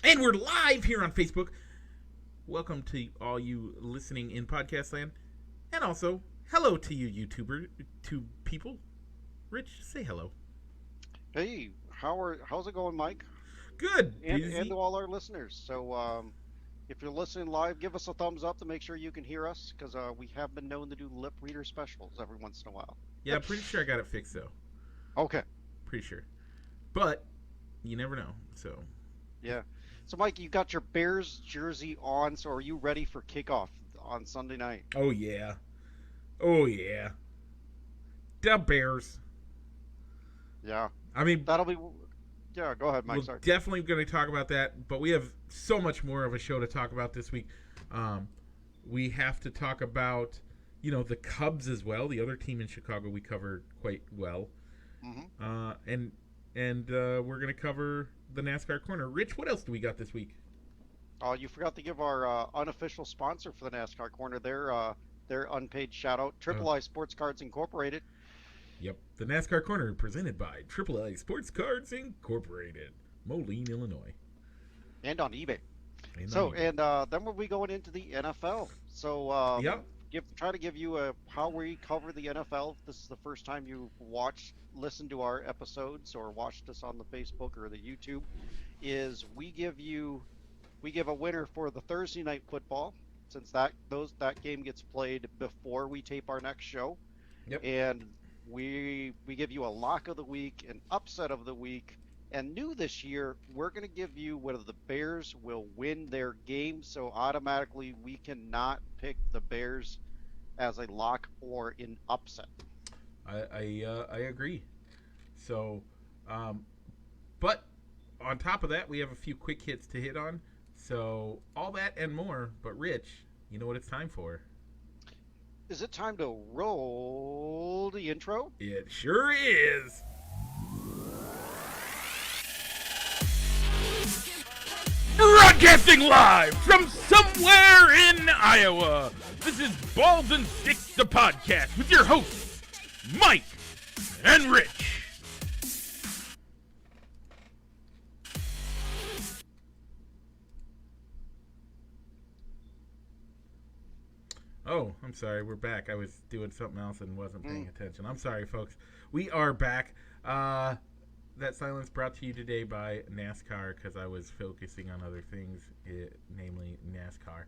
And we're live here on Facebook. Welcome to all you listening in podcast land. And also, hello to you to people. Rich, say hello. Hey, how's it going, Mike? Good. And Busy. to all our listeners. If you're listening live, give us a thumbs up to make sure you can hear us, because we have been known to do lip reader specials every once in a while. Yeah, pretty sure I got it fixed though. Okay, Pretty sure. But you never know. So, yeah. So, Mike, you got your Bears jersey on, so are you ready for kickoff on Sunday night? oh yeah. Oh yeah. The Bears. Yeah, I mean, that'll be. Yeah, go ahead, Mike. we're Sorry. definitely going to talk about that, but we have so much more of a show to talk about this week. Um, we have to talk about, the Cubs as well. The other team in Chicago we covered quite well, hmm and we're going to cover the NASCAR corner. Rich, what else do we got this week? You forgot to give our unofficial sponsor for the NASCAR corner their unpaid shout out, Uh, Triple I Sports Cards Incorporated. yep, the NASCAR corner presented by AAA Sports Cards Incorporated, Moline, Illinois, And on eBay. and on So, eBay. and then we'll be going into the NFL. So, Yep. try to give you a how we cover the NFL. If this is the first time you listened to our episodes or watched us on the Facebook or the YouTube. Is we give a winner for the Thursday night football, since that game gets played before we tape our next show, Yep. and we give you a lock of the week, an upset of the week, and new this year, we're going to give you whether the Bears will win their game. So automatically, we cannot pick the Bears as a lock or an upset. I agree. So, um, but on top of that, we have a few quick hits to hit on. So all that and more. But Rich, you know what it's time for? Is it time to roll the intro? It sure is. Broadcasting live from somewhere in Iowa. This is Balls and Sticks, the podcast with your hosts, Mike and Rich. Oh, I'm sorry. We're back. I was doing something else and wasn't paying Mm, attention. I'm sorry, folks. We are back. That silence brought to you today by NASCAR because I was focusing on other things, namely NASCAR.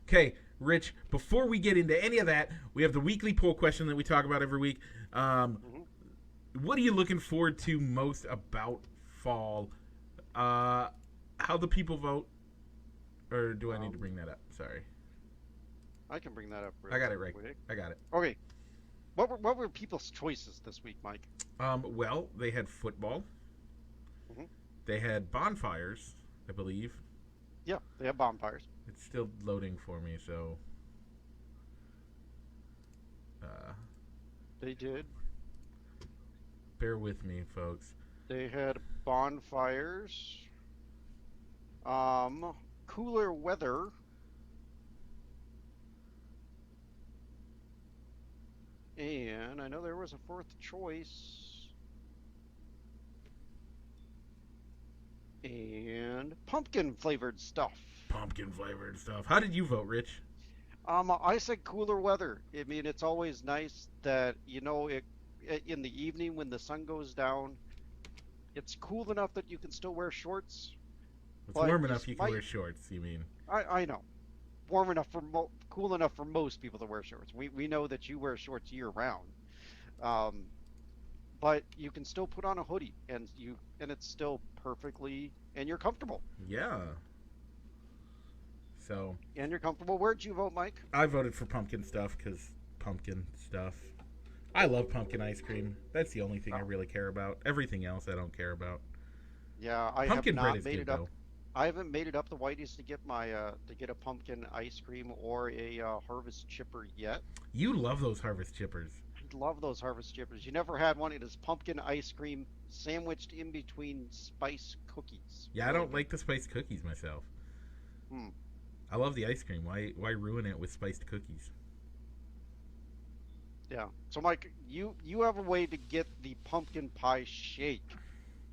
Okay, Rich, before we get into any of that, we have the weekly poll question that we talk about every week. mhm. What are you looking forward to most about fall? How the people vote? Or do I need to Um, bring that up? Sorry. I can bring that up I real got it right. quick. I got it. Okay, what were people's choices this week, Mike? Well, they had football. hmm They had bonfires, I believe. Yeah, they have bonfires. It's still loading for me, so uh, They did. bear with me, folks. They had bonfires. Um, Cooler weather. And I know there was a fourth choice. And pumpkin flavored stuff. Pumpkin flavored stuff. How did you vote, Rich? I said cooler weather. I mean, it's always nice that, in the evening when the sun goes down, it's cool enough that you can still wear shorts, It's but warm you enough you can might, wear shorts, you mean? I know, warm enough cool enough for most people to wear shorts. We know that you wear shorts year round. Um, but you can still put on a hoodie and it's still and you're comfortable. Yeah. So, And you're comfortable. Where'd you vote, Mike? I voted for pumpkin stuff because pumpkin stuff. I love pumpkin ice cream. That's the only thing I Oh, really care about. Everything else I don't care about. yeah, I have Pumpkin bread not is made good, it up. though. I haven't made it up the Whitey's to get a pumpkin ice cream or a harvest chipper yet. You love those harvest chippers. I love those harvest chippers. You never had one. It is pumpkin ice cream sandwiched in between spice cookies. Yeah, I Really don't good. like the spiced cookies myself. Hmm. I love the ice cream. Why ruin it with spiced cookies? Yeah. So, Mike, you have a way to get the pumpkin pie shake.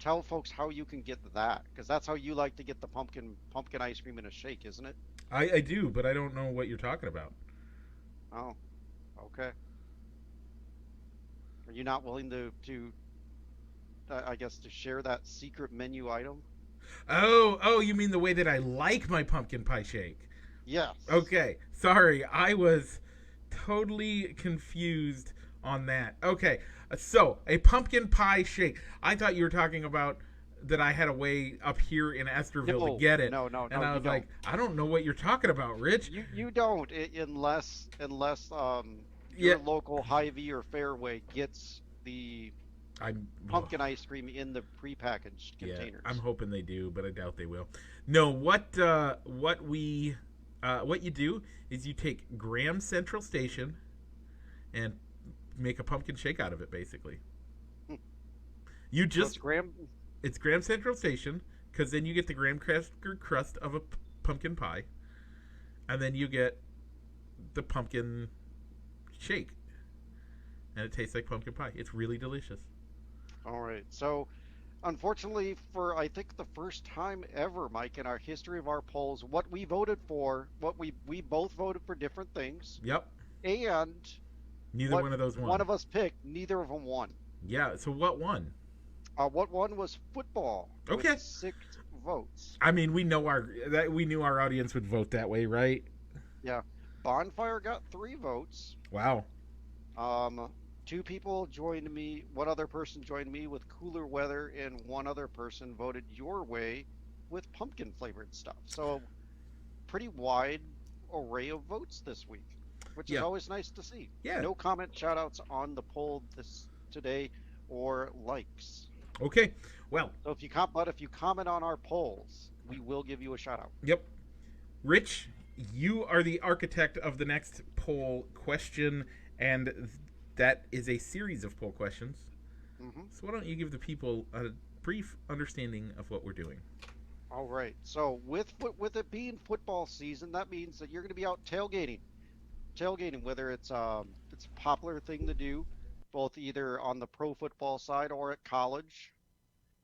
tell folks how you can get that, because that's how you like to get the pumpkin ice cream in a shake, isn't it? I do, but I don't know what you're talking about. Oh, okay. Are you not willing to I guess to share that secret menu item? Oh, you mean the way that I like my pumpkin pie shake? Yes. Okay, sorry, I was totally confused on that. Okay, so a pumpkin pie shake. I thought you were talking about that I had a way up here in Esterville to No, get it, no, and I you was don't. like, I don't know what you're talking about, Rich. You don't unless Yeah, your local Hy-Vee or Fairway gets the I'm. pumpkin ice cream in the prepackaged Yeah, I'm containers. hoping they do, but I doubt they will. No, what you do is you take Graham Central Station and make a pumpkin shake out of it. Basically, you So it's just Graham. it's Graham Central Station because then you get the graham cracker crust of a pumpkin pie, and then you get the pumpkin shake, and it tastes like pumpkin pie. It's really delicious. All right. So unfortunately, for I think the first time ever, Mike, in our history of our polls, what we voted for, what we both voted for different things, Yep. and Neither what one of those one won. of us picked, neither of them won. Yeah. So what won? What won was football with Okay. 6 votes. I mean, we knew our audience would vote that way, right? Yeah. Bonfire got 3 votes. Wow. Um, two people joined me. One other person joined me with cooler weather, and one other person voted your way with pumpkin flavored stuff. So pretty wide array of votes this week, which is Yeah. always nice to see. Yeah. No comment shout outs on the poll this today or likes. Okay. Well, So if you comment on our polls, we will give you a shout out. yep. Rich, you are the architect of the next poll question, and that is a series of poll questions. Hmm. So why don't you give the people a brief understanding of what we're doing? All right. So with it being football season, that means that you're going to be out tailgating. Tailgating, whether it's a popular thing to do, both either on the pro football side or at college.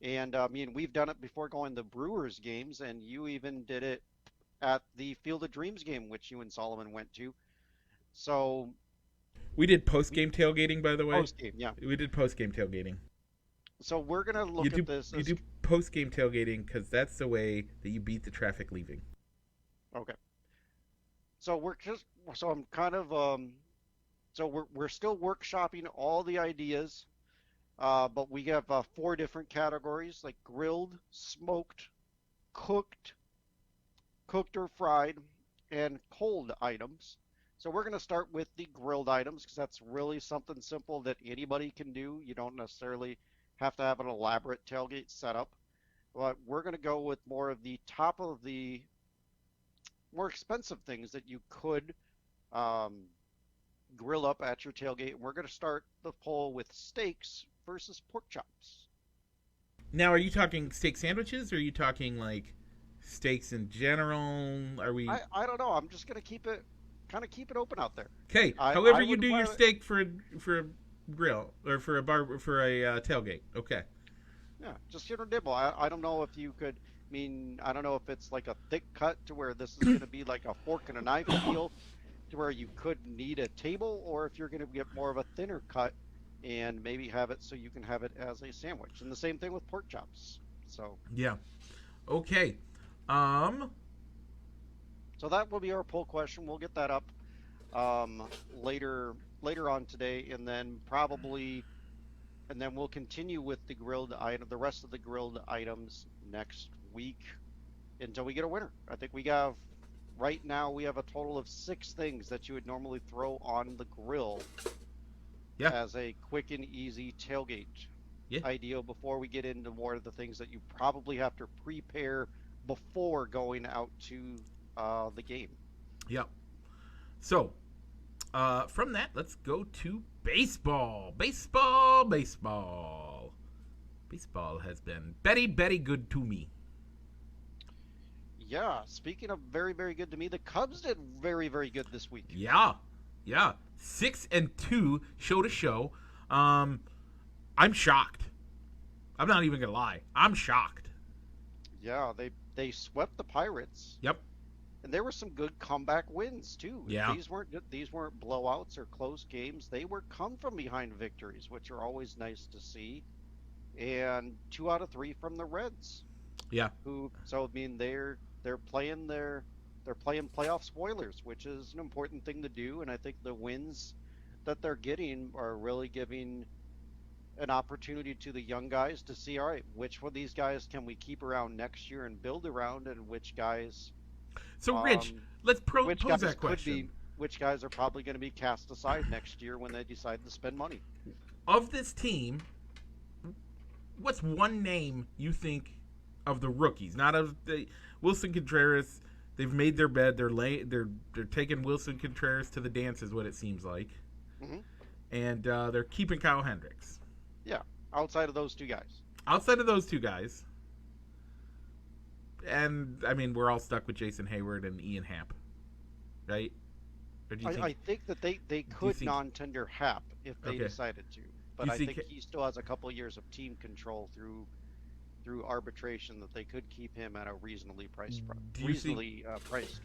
And I mean, we've done it before going to Brewers games, and you even did it at the Field of Dreams game, which you and Solomon went to. So We did post we game tailgating, by the way. post game, yeah. We did post game tailgating. So we're gonna You look do at this you as do post game tailgating because that's the way that you beat the traffic leaving. okay. So we're just so I'm kind of so we're still workshopping all the ideas, but we have 4 different categories like grilled, smoked, cooked, cooked or fried, and cold items. So we're going to start with the grilled items because that's really something simple that anybody can do. You don't necessarily have to have an elaborate tailgate setup, but we're going to go with more of the top of the more expensive things that you could um, grill up at your tailgate. And we're going to start the poll with steaks versus pork chops. Now, are you talking steak sandwiches, or are you talking like steaks in general? Are we I don't know. I'm just going to keep it open out there. okay? I However, I you would do your rather steak for a grill or for a tailgate. Okay. yeah, just nibble. I don't know if you could. I mean, I don't know if it's like a thick cut to where this is going to be like a fork and a knife deal, to where you could need a table, or if you're going to get more of a thinner cut and maybe have it so you can have it as a sandwich. And the same thing with pork chops. So, Yeah. Okay. Um. so that will be our poll question. We'll get that up later on today, and then we'll continue with the rest of the grilled items next week until we get a winner. I think right now we have a total of 6 things that you would normally throw on the grill Yeah. as a quick and easy tailgate Yeah. idea before we get into more of the things that you probably have to prepare before going out to the game. Yeah. So, from that, let's go to baseball. Baseball. Baseball has been very good to me. Yeah, speaking of very, very good to me, the Cubs did very, very good this week. Yeah. 6-2 show to show. I'm shocked. I'm not even gonna lie. I'm shocked. Yeah, they swept the Pirates, Yep. and there were some good comeback wins too. Yeah. These weren't blowouts or close games. They were come from behind victories, which are always nice to see. And 2 out of 3 from the Reds, Yeah. who so I mean they're playing they're playing playoff spoilers, which is an important thing to do. And I think the wins that they're getting are really giving an opportunity to the young guys to see, all right, which one of these guys can we keep around next year and build around, and So, Rich, um, let's which pose guys that could question. be, which guys are probably going to be cast aside next year when they decide to spend money. Of this team, what's one name you think of the rookies? Not of the Wilson Contreras. They've made their bed. They're taking Wilson Contreras to the dance, is what it seems like, Hmm. and they're keeping Kyle Hendricks. Yeah, outside of those two guys. Outside of those two guys, and I mean, we're all stuck with Jason Hayward and Ian Happ, right? Or do you think? I think that they could non-tender Hap if they Okay. decided to, Do but you I think? think he still has a couple years of team control through arbitration that they could keep him at a Do you think? reasonably priced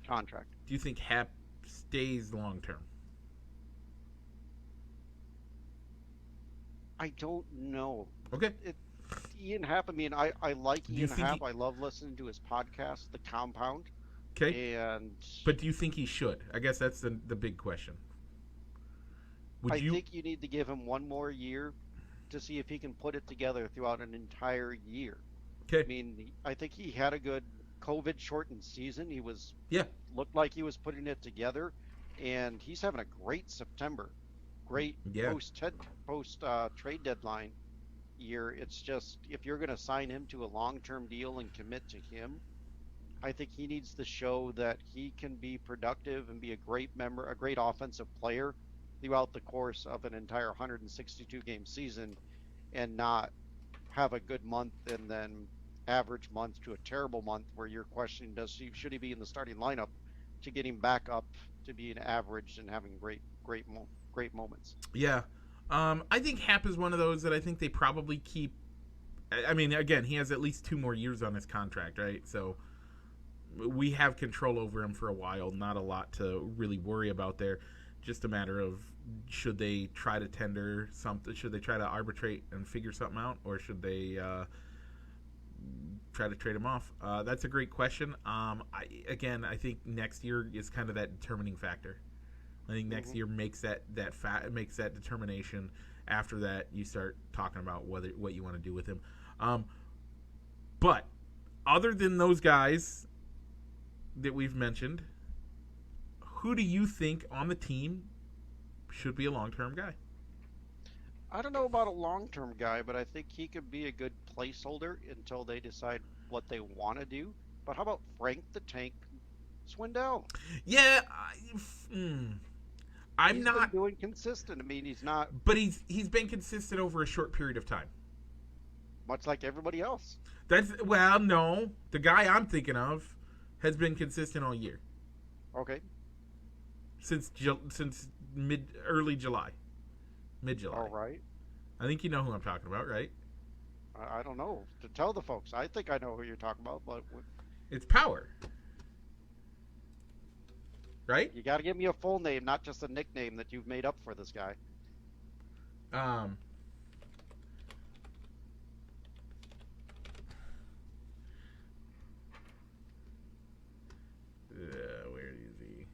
contract. Do you think Happ stays long term? I don't know. Okay. It, Ian Happ. I mean, I like Do you Ian think Happ. I love listening to his podcast, The Compound, Okay. and But do you think he should? I guess that's the big question. Would I you? think you need to give him one more year to see if he can put it together throughout an entire year. I Okay. mean, I think he had a good COVID shortened season. He was Yeah. looked like he was putting it together, and he's having a great September, great Yeah. post trade deadline year. It's just if you're going to sign him to a long term deal and commit to him, I think he needs to show that he can be productive and be a great member, a great offensive player throughout the course of an entire 162 game season, and not have a good month and then average month to a terrible month where you're questioning should he be in the starting lineup, to getting back up to being average and having great moments. Yeah. I think Happ is one of those that I think they probably keep. I mean, again, he has at least 2 more years on his contract, right? So we have control over him for a while. Not a lot to really worry about there. Just a matter of should they try to tender something? Should they try to arbitrate and figure something out, or should they try to trade him off? That's a great question. I think next year is kind of that determining factor. I think next Hmm. year makes that determination. After that, you start talking about what you want to do with him. But other than those guys that we've mentioned, who do you think on the team should be a long-term guy? I don't know about a long term guy, but I think he could be a good placeholder until they decide what they want to do. But how about Frank the Tank Swindell? Yeah, I'm He's not, been doing consistent. I mean, he's not but he's been consistent over a short period of time. much like everybody else. No, the guy I'm thinking of has been consistent all year Okay. since early July, mid July. All right. I think you know who I'm talking about, right? I don't know. To tell the folks, I think I know who you're talking about, but It's Power, right? you got to give me a full name, not just a nickname that you've made up for this guy. Um, where is he?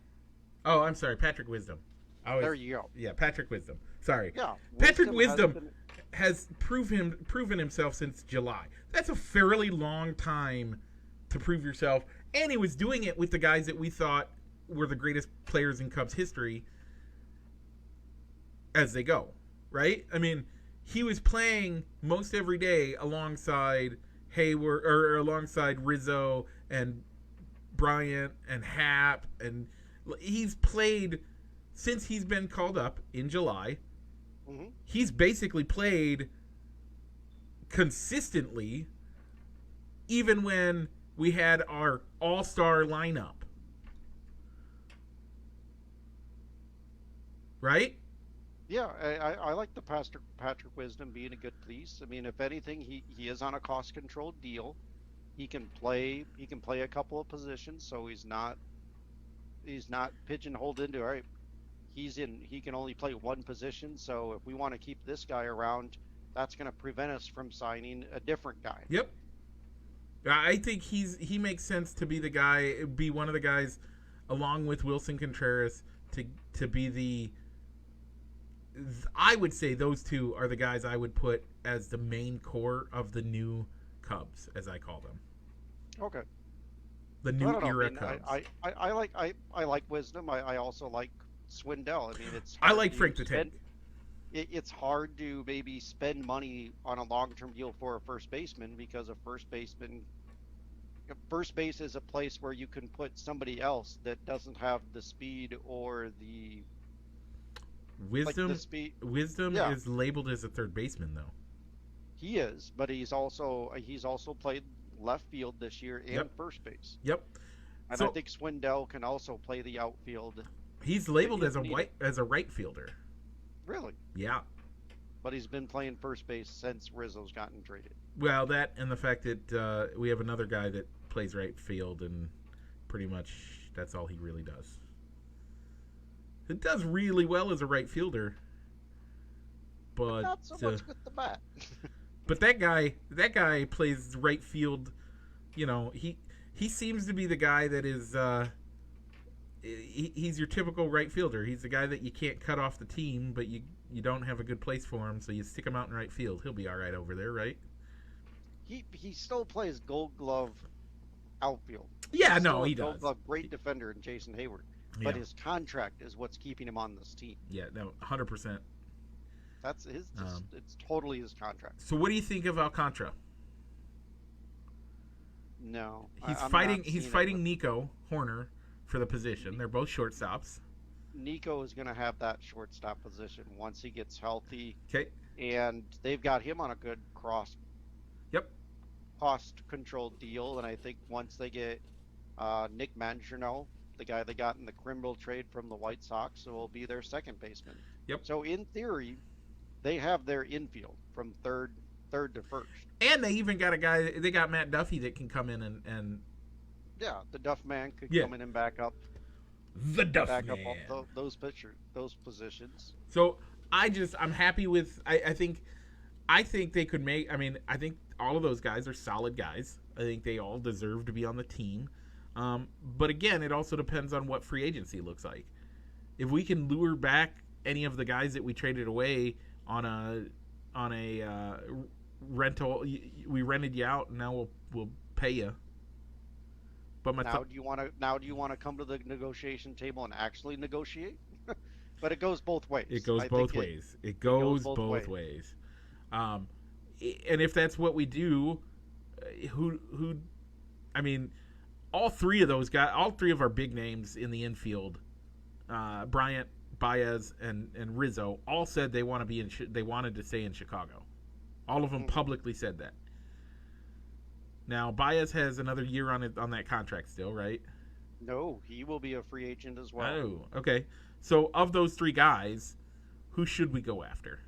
Oh, I'm sorry, Patrick Wisdom. There you go. Yeah, Patrick Wisdom. Sorry. Yeah. Patrick has Wisdom been- has proven himself since July. That's a fairly long time to prove yourself, and he was doing it with the guys that we thought were the greatest players in Cubs history as they go, right? I mean, he was playing most every day alongside Hayward or alongside Rizzo and Bryant and Happ, and he's played since he's been called up in July. Mhm. He's basically played consistently, even when we had our all-star lineup, right? Yeah, I like the Patrick Wisdom being a good piece. I mean, if anything, he is on a cost controlled deal. He can play a couple of positions, so he's not pigeonholed into, all right, he can only play one position, so if we want to keep this guy around, that's going to prevent us from signing a different guy. Yep. I think he makes sense to be the guy, be one of the guys, along with Wilson Contreras, to be the. I would say those two are the guys I would put as the main core of the new Cubs, as I call them. Okay. The I new don't know. I era mean, Cubs. I like Wisdom. I also like Swindell. I mean, it's I hard like to Frank the spend. Tank. It's hard to maybe spend money on a long-term deal for a first baseman because first base is a place where you can put somebody else that doesn't have the speed or the Wisdom speed. Wisdom Yeah, is labeled as a third baseman though. he is, but he's also played left field this year and Yep. first base. Yep. And I So think Swindell can also play the outfield he's labeled if needed. as a right fielder. Really, Yeah. but he's been playing first base since Rizzo's gotten traded. Well, that and the fact that we have another guy that plays right field, and pretty much that's all he really does. It does really well as a right fielder, But but not so much with the bat. that guy plays right field. You know, he seems to be the guy that is he's your typical right fielder. He's the guy that you can't cut off the team, but you don't have a good place for him, so you stick him out in right field. He'll be all right over there, right? He still plays Gold Glove outfield. Yeah, He's no, still a he Gold does. Glove great defender in Jason Hayward, Yeah, but his contract is what's keeping him on this team. yeah, no, 100%. That's his. Um, It's totally his contract. so, what do you think of Alcantara? No, He's I'm fighting. not He's seeing it fighting with Nico Horner for the position. They're both shortstops. Nico is going to have that shortstop position once he gets healthy, Okay. and they've got him on a good Yep. cost control deal. And I think once they get Nick Mancherno, the guy they got in the criminal trade from the White Sox, so will be their second baseman. Yep. So in theory, they have their infield from third to first. And they even got a guy. They got Matt Duffy that can come in and Yeah, the Duff man could yeah, come in and back up the Duff all man. those positions. So I'm happy with. I think they could make. I mean, I think all of those guys are solid guys. I think they all deserve to be on the team. But again, it also depends on what free agency looks like. If we can lure back any of the guys that we traded away on a rental, we rented you out, and now we'll pay you. But Do you want to come to the negotiation table and actually negotiate? But it goes both ways. It goes I both think ways. It goes both ways. Um, and if that's what we do, who I mean, all three of those guys, all three of our big names in the infield, Bryant, Baez, and Rizzo, all said they wanted to stay in Chicago. All of them publicly said that. Now Baez has another year on that contract still, right? No, he will be a free agent as well. Oh, okay. So of those three guys, who should we go after?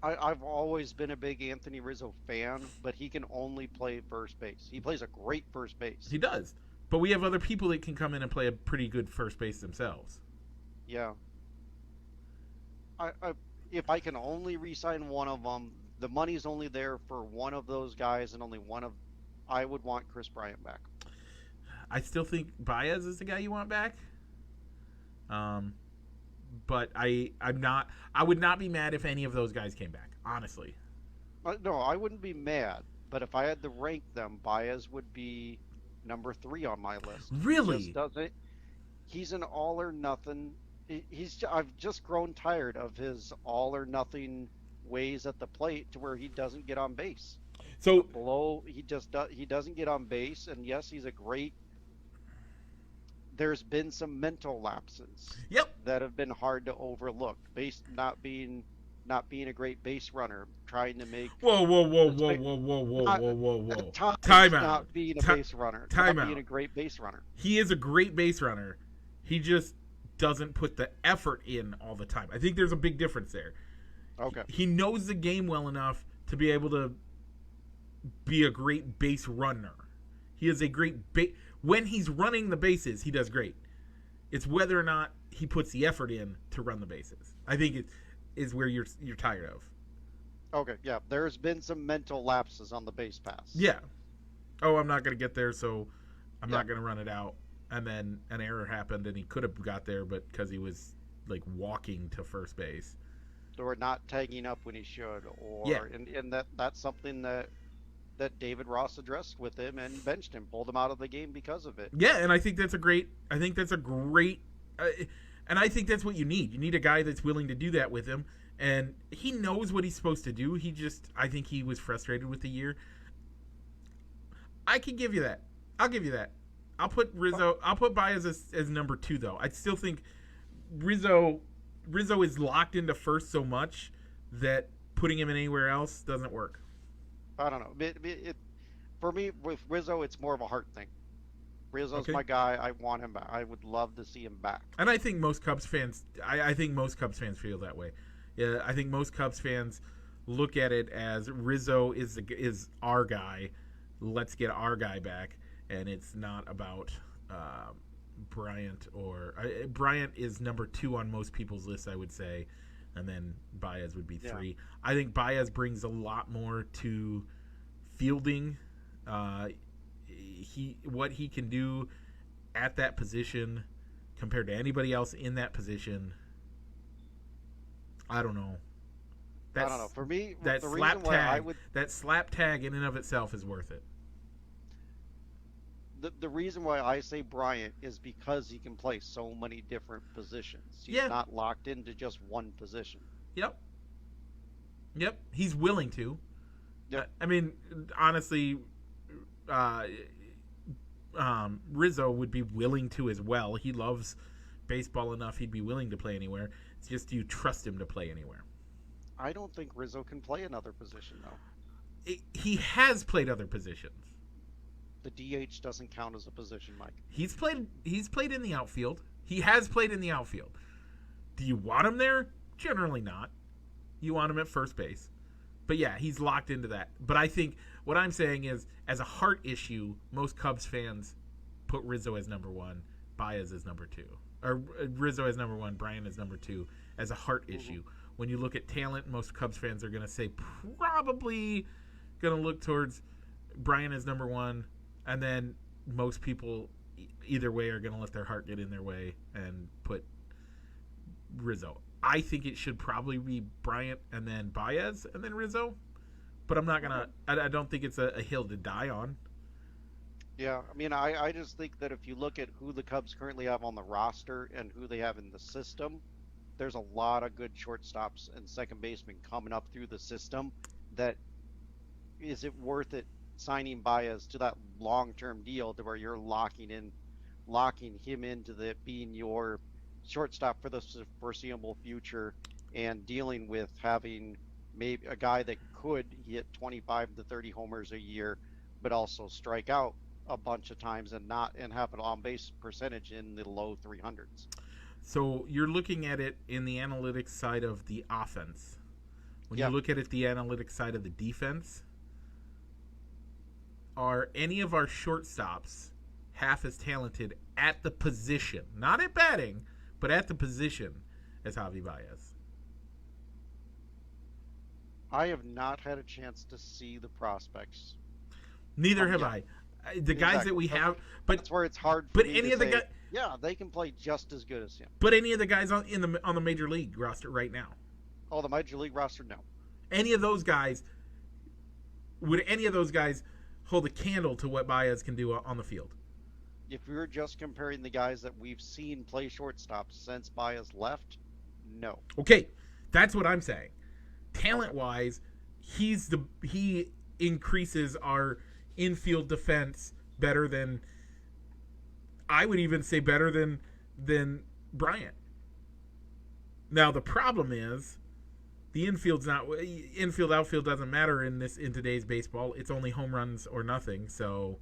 I've always been a big Anthony Rizzo fan, but he can only play first base. He plays a great first base. He does. But we have other people that can come in and play a pretty good first base themselves. Yeah. If I can only re-sign one of them, the money's only there for one of those guys, and only one of. I would want Chris Bryant back. I still think Baez is the guy you want back. But I'm not. I would not be mad if any of those guys came back. Honestly. No, I wouldn't be mad. But if I had to rank them, Baez would be number 3 on my list. Really? He just doesn't. He's an all or nothing. I've just grown tired of his all or nothing ways at the plate to where he doesn't get on base. So He doesn't get on base, and yes, he's a great. There's been some mental lapses. Yep. That have been hard to overlook. Base not being a great base runner, trying to make. Whoa! Time out. Not being a base runner. Time not out. being a great base runner. He is a great base runner. He just doesn't put the effort in all the time. I think there's a big difference there. Okay. He knows the game well enough to be able to be a great base runner. He is a great when he's running the bases, he does great. It's whether or not he puts the effort in to run the bases. I think it is where you're tired of. Okay, yeah. There's been some mental lapses on the base pass. Yeah. Oh, I'm not going to get there, so I'm Yeah. not going to run it out. And then an error happened, and he could have got there, but because he was like walking to first base. Or not tagging up when he should, or Yeah. and that's something that David Ross addressed with him and benched him, pulled him out of the game because of it. Yeah, and I think that's a great. And I think that's what you need. You need a guy that's willing to do that with him, and he knows what he's supposed to do. I think he was frustrated with the year. I can give you that. I'll give you that. I'll put Rizzo. I'll put Baez as number 2, though. I still think Rizzo is locked into first so much that putting him in anywhere else doesn't work. I don't know. For me, with Rizzo, it's more of a Hart thing. Rizzo's Okay. my guy. I want him back. I would love to see him back. And I think most Cubs fans, I think most Cubs fans feel that way. Yeah, I think most Cubs fans look at it as Rizzo is our guy. Let's get our guy back, and it's not about Bryant Bryant is number 2 on most people's lists, I would say, and then Baez would be 3. Yeah. I think Baez brings a lot more to fielding. What he can do at that position compared to anybody else in that position. I don't know. I don't know. For me, that the slap reason why tag, I would that slap tag in and of itself is worth it. the reason why I say Bryant is because he can play so many different positions. He's Yeah. not locked into just one position. Yep. He's willing to. Yep. I mean, honestly, Rizzo would be willing to as well. He loves baseball enough; he'd be willing to play anywhere. It's just, do you trust him to play anywhere? I don't think Rizzo can play another position though. He has played other positions. The DH doesn't count as a position, Mike. He's played in the outfield. He has played in the outfield. Do you want him there? Generally not. You want him at first base. But yeah, he's locked into that. But I think what I'm saying is, as a Hart issue, most Cubs fans put Rizzo as number 1, Baez as number 2. Or Rizzo as number 1, Bryant as number 2, as a Hart issue. When you look at talent, most Cubs fans are going to say probably going to look towards Bryant as number 1, and then most people either way are going to let their heart get in their way and put Rizzo. I think it should probably be Bryant and then Baez and then Rizzo, but I'm not going to – I don't think it's a hill to die on. Yeah, I mean, I just think that if you look at who the Cubs currently have on the roster and who they have in the system, there's a lot of good shortstops and second basemen coming up through the system. That is it worth it signing Baez to that long-term deal to where you're locking him into being your shortstop for the foreseeable future, and dealing with having maybe a guy that could hit 25 to 30 homers a year, but also strike out a bunch of times and have an on-base percentage in the low 300s. So you're looking at it in the analytics side of the offense. When Yeah. you look at it the analytics side of the defense, are any of our shortstops half as talented at the position, not at batting, but at the position, as Javi Baez? I have not had a chance to see the prospects. Neither have yeah. I. The guys that we have, but That's where it's hard for but me any to of the say, guys, yeah, they can play just as good as him. but any of the guys on the major league roster right now, Oh, the Major League roster, no. any of those guys, would any of those guys hold a candle to what Baez can do on the field? If we were just comparing the guys that we've seen play shortstop since Baez left, no. Okay, that's what I'm saying. Talent-wise, he increases our infield defense better than, I would even say better than Bryant. Now the problem is the infield outfield doesn't matter in today's baseball. It's only home runs or nothing. So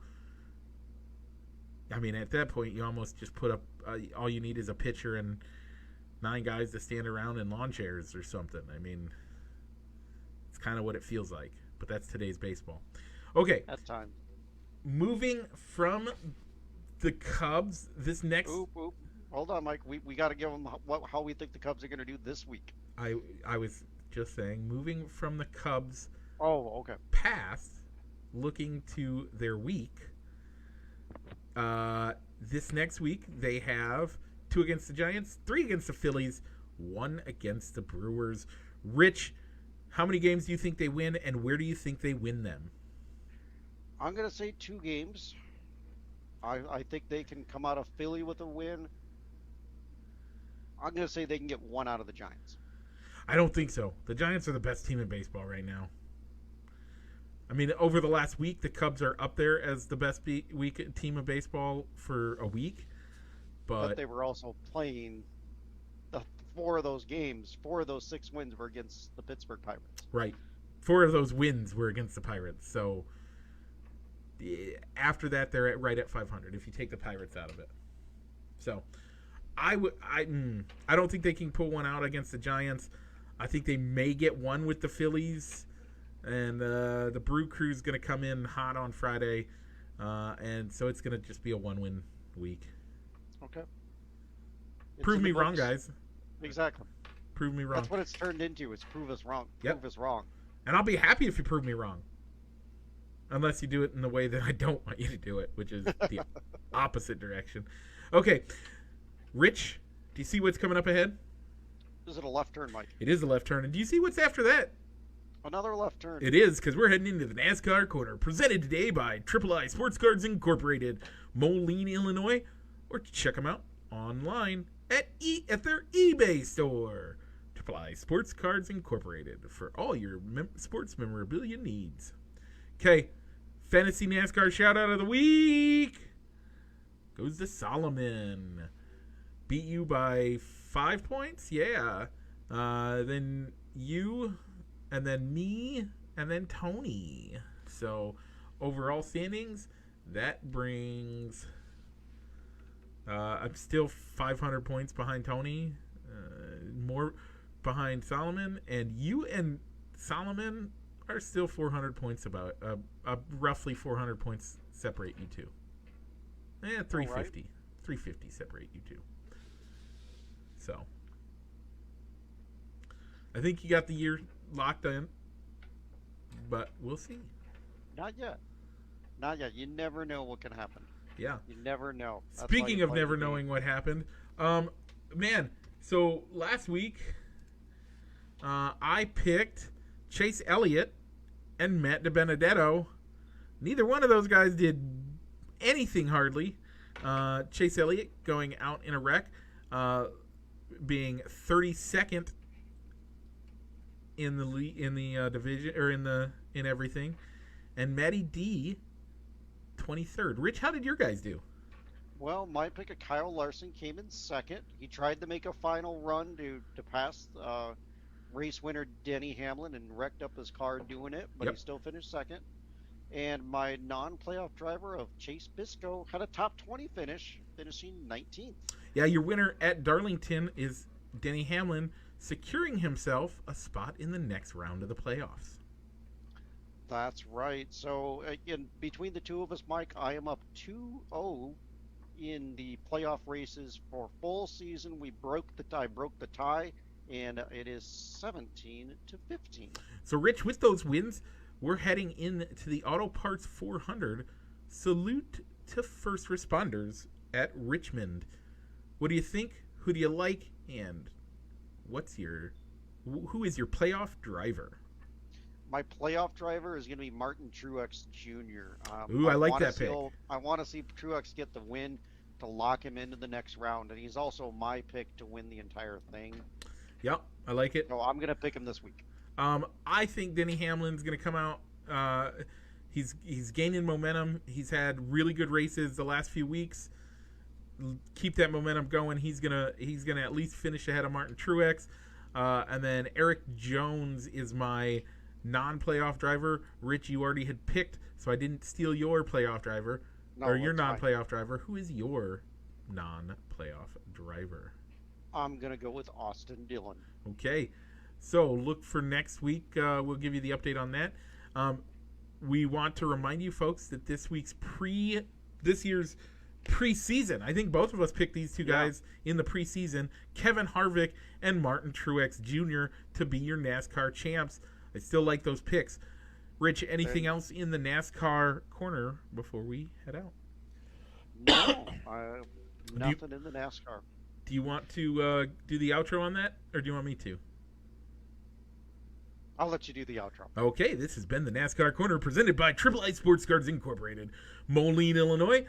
I mean, at that point, you almost just put up all you need is a pitcher and 9 guys to stand around in lawn chairs or something. I mean, it's kind of what it feels like. But that's today's baseball. Okay. At times. Moving from the Cubs, this next... Oop. Hold on, Mike. We got to give them how we think the Cubs are going to do this week. I was just saying, moving from the Cubs... Oh, okay. Past, looking to their week... this next week, they have 2 against the Giants, 3 against the Phillies, 1 against the Brewers. Rich, how many games do you think they win, and where do you think they win them? I'm going to say 2 games. I think they can come out of Philly with a win. I'm going to say they can get 1 out of the Giants. I don't think so. The Giants are the best team in baseball right now. I mean, over the last week, the Cubs are up there as the best week team of baseball for a week. But they were also playing 4 of those games. 4 of those 6 wins were against the Pittsburgh Pirates. Right. 4 of those wins were against the Pirates. So after that, they're right at 500 if you take the Pirates out of it. So I don't think they can pull 1 out against the Giants. I think they may get 1 with the Phillies. And the Brew Crew's going to come in hot on Friday. And so it's going to just be a 1-win week. Okay. Prove me wrong, guys. Exactly. Prove me wrong. That's what it's turned into. It's prove us wrong. Yep. Prove us wrong. And I'll be happy if you prove me wrong. Unless you do it in the way that I don't want you to do it, which is the opposite direction. Okay. Rich, do you see what's coming up ahead? Is it a left turn, Mike? It is a left turn. And do you see what's after that? Another left turn. It is, because we're heading into the NASCAR Corner, presented today by III Sports Cards Incorporated, Moline, Illinois, or check them out online at their eBay store. III Sports Cards Incorporated for all your sports memorabilia needs. Okay, fantasy NASCAR shout out of the week goes to Solomon. Beat you by 5 points? Yeah. Then you... And then me, and then Tony. So, overall standings, that brings... I'm still 500 points behind Tony. More behind Solomon. And you and Solomon are still 400 points about... roughly 400 points separate you two. 350. Right. 350 separate you two. So, I think you got the year... locked in, but we'll see. Not yet. You never know what can happen. Yeah. You never know. Speaking of never knowing what happened, man, so last week, I picked Chase Elliott and Matt DiBenedetto. Neither one of those guys did anything hardly. Chase Elliott going out in a wreck, being 32nd in the division, or in everything, and Matty D 23rd. Rich, how did your guys do? Well, my pick of Kyle Larson came in 2nd. He tried to make a final run to pass race winner Denny Hamlin and wrecked up his car doing it, but he still finished 2nd. And my non-playoff driver of Chase Biscoe had a top 20 finish, finishing 19th. Yeah, your winner at Darlington is Denny Hamlin, securing himself a spot in the next round of the playoffs. That's right. So, again, between the two of us, Mike, I am up 2-0 in the playoff races for full season. I broke the tie, and it is 17-15. So, Rich, with those wins, we're heading into the Auto Parts 400. Salute to first responders at Richmond. What do you think? Who do you like? And who is your playoff driver? My playoff driver is going to be Martin Truex Jr. I like that pick. I want to see Truex get the win to lock him into the next round, and he's also my pick to win the entire thing. Yep, I like it. So I'm going to pick him this week. I think Denny Hamlin's going to come out. He's gaining momentum. He's had really good races the last few weeks. Keep that momentum going. He's gonna at least finish ahead of Martin Truex. And then Eric Jones is my non-playoff driver. Rich, you already had picked, so I didn't steal your playoff driver. No, or your it's fine. non-playoff driver. Who is your non-playoff driver? I'm gonna go with Austin Dillon. Okay, so look for next week. We'll give you the update on that. Um, we want to remind you folks that this year's preseason. I think both of us picked these two guys in the preseason, Kevin Harvick and Martin Truex Jr. to be your NASCAR champs. I still like those picks. Rich, anything else in the NASCAR corner before we head out? No, nothing in the NASCAR. Do you want to do the outro on that, or do you want me to? I'll let you do the outro. Okay, this has been the NASCAR Corner presented by Triple I Sports Cards Incorporated, Moline, Illinois,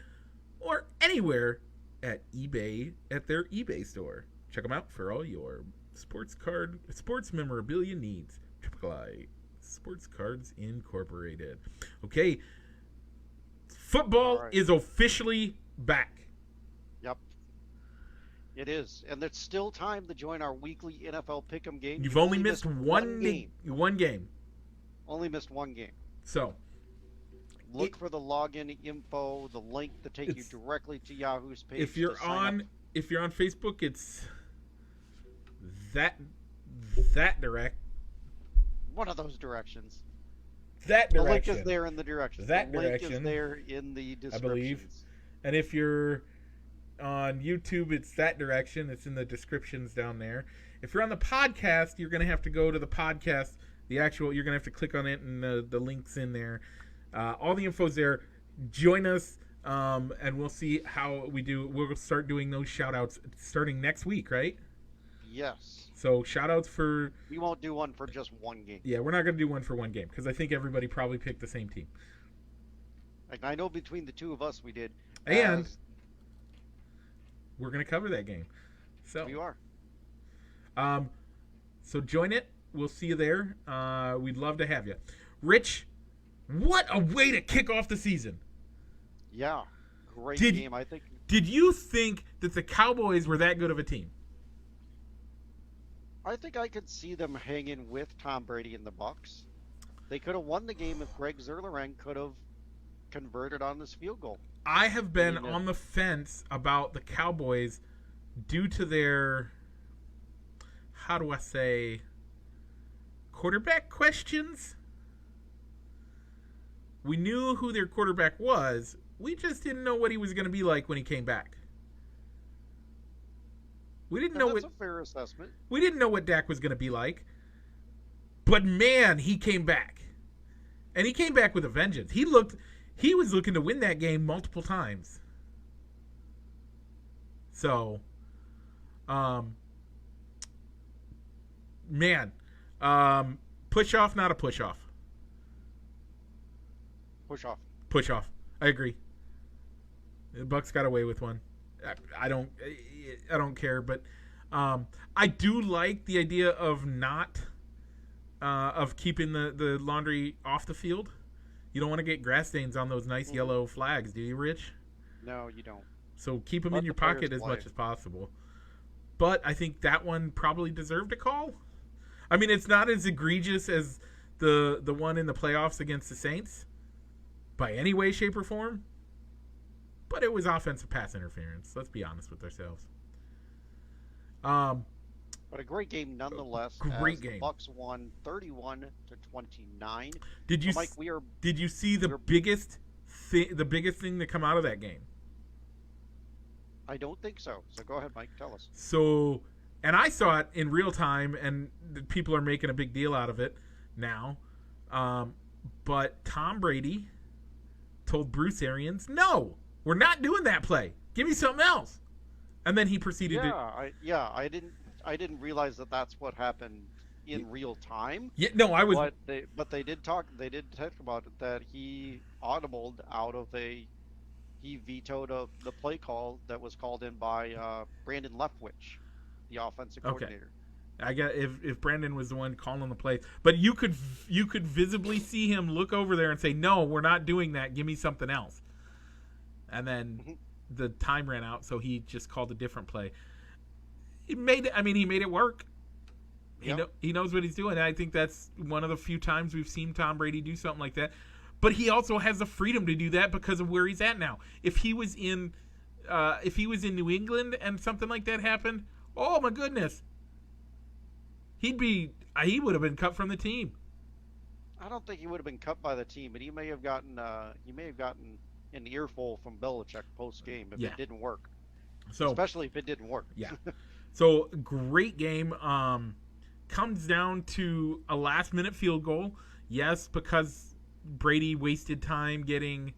or anywhere at eBay at their eBay store. Check them out for all your sports memorabilia needs. Triple I Sports Cards Incorporated. Okay, football is officially back. Yep. It is. And there's still time to join our weekly NFL Pick'em game. You've only missed one game. Only missed one game. So, look for the login info, the link to take you directly to Yahoo's page. If you're on Facebook, it's that direct. One of those directions. That direction. The link is there in the directions. That the direction. link is there in the descriptions. I believe. And if you're on YouTube, it's that direction. It's in the descriptions down there. If you're on the podcast, you're going to have to go to the podcast. You're going to have to click on it, and the link's in there. All the info's there. Join us, and we'll see how we do. We'll start doing those shout-outs starting next week, right? Yes. So shout-outs for... We won't do one for just one game. Yeah, we're not going to do one for one game, because I think everybody probably picked the same team. Like, I know between the two of us we did. And we're going to cover that game. So you are. So join it. We'll see you there. We'd love to have you. Rich, what a way to kick off the season. Yeah. Great game, I think. Did you think that the Cowboys were that good of a team? I think I could see them hanging with Tom Brady and the Bucs. They could have won the game if Greg Zuerlein could have converted on this field goal. I have been on the fence about the Cowboys due to their, how do I say, quarterback questions. We knew who their quarterback was. We just didn't know what he was going to be like when he came back. We didn't know that's a fair assessment. We didn't know what Dak was going to be like. But man, he came back. And he came back with a vengeance. He was looking to win that game multiple times. So, push off, not a push off. Push off. Push off. I agree. The Bucs got away with one. I don't care, but I do like the idea of not of keeping the laundry off the field. You don't want to get grass stains on those nice yellow flags, do you, Rich? No, you don't. So keep them in your pocket as much as possible. But I think that one probably deserved a call. I mean, it's not as egregious as the one in the playoffs against the Saints by any way, shape, or form. But it was offensive pass interference. Let's be honest with ourselves. But a great game nonetheless. Great game. The Bucs won 31-29. Did you Mike, did you see the biggest thing to come out of that game? I don't think so. So go ahead, Mike. Tell us. So, and I saw it in real time, and people are making a big deal out of it now. But Tom Brady told Bruce Arians, "No, we're not doing that play. Give me something else." And then he proceeded I didn't realize that that's what happened in real time. Yeah, no, I was. But they did talk about it, that he audibled out of he vetoed the play call that was called in by Brandon Leftwich, the offensive coordinator. I guess if Brandon was the one calling the play, but you could visibly see him look over there and say, "No, we're not doing that. Give me something else." And then the time ran out, so he just called a different play. He made it work. He knows what he's doing. And I think that's one of the few times we've seen Tom Brady do something like that. but he also has the freedom to do that because of where he's at now. If he was in New England and something like that happened, oh my goodness, he would have been cut from the team. I don't think he would have been cut by the team, but he may have gotten an earful from Belichick post game if it didn't work. So, especially if it didn't work. Yeah. So great game. Comes down to a last minute field goal. Yes, because Brady wasted time getting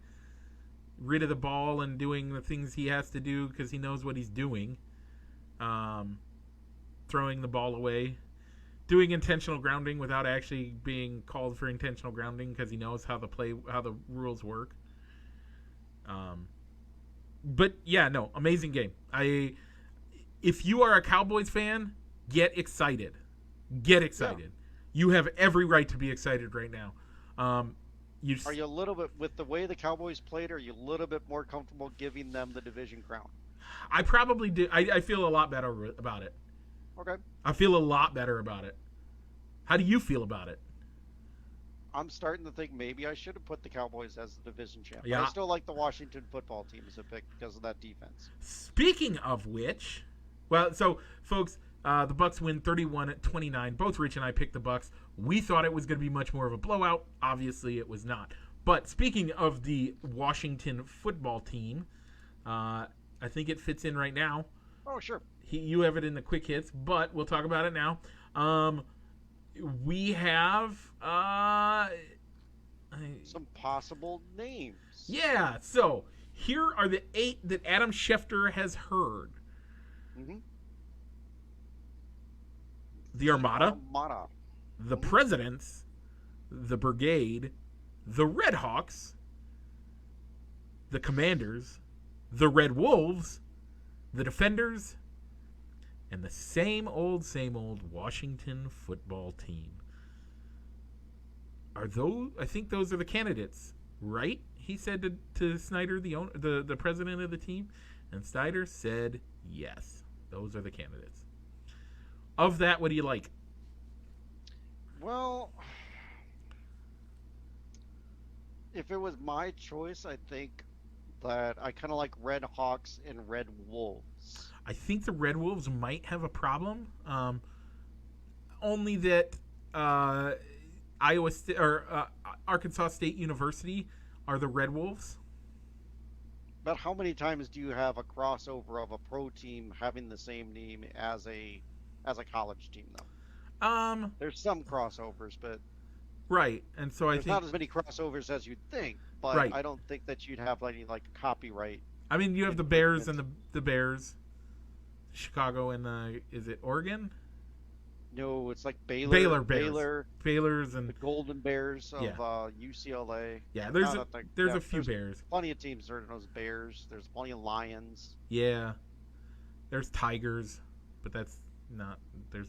rid of the ball and doing the things he has to do because he knows what he's doing. Throwing the ball away. Doing intentional grounding without actually being called for intentional grounding because he knows how the rules work. But yeah, no, amazing game. If you are a Cowboys fan, get excited. Get excited. Yeah. You have every right to be excited right now. Are you a little bit, with the way the Cowboys played, are you a little bit more comfortable giving them the division crown? I probably do. I feel a lot better about it. Okay. I feel a lot better about it. How do you feel about it? I'm starting to think maybe I should have put the Cowboys as the division champ. Yeah. I still like the Washington football team as a pick because of that defense. Speaking of which, well, so folks, the Bucs win 31-29. Both Rich and I picked the Bucs. We thought it was going to be much more of a blowout. Obviously, it was not. But speaking of the Washington football team, I think it fits in right now. Oh, sure. You have it in the quick hits, but we'll talk about it now. We have some possible names. Yeah, so here are the 8 that Adam Schefter has heard. Mm-hmm. The Armada, the Presidents, the Brigade, the Red Hawks, the Commanders, the Red Wolves, the Defenders, and the same old Washington football team. I think those are the candidates, right? He said to Snyder, the president of the team, and Snyder said yes. Those are the candidates. Of that, what do you like? Well, if it was my choice, I think that I kind of like Red Hawks and Red Wolves. I think the Red Wolves might have a problem. Only that Arkansas State University are the Red Wolves. But how many times do you have a crossover of a pro team having the same name as a college team, though? There's some crossovers, but right, and so there's not as many crossovers as you'd think. But right. I don't think that you'd have any copyright. I mean, you have the Bears and the Bears, Chicago and is it Oregon? No, it's like Baylor. Baylor's and the Golden Bears of UCLA. Yeah, there's a few Bears. Plenty of teams are those Bears. There's plenty of Lions. Yeah, there's Tigers, but there's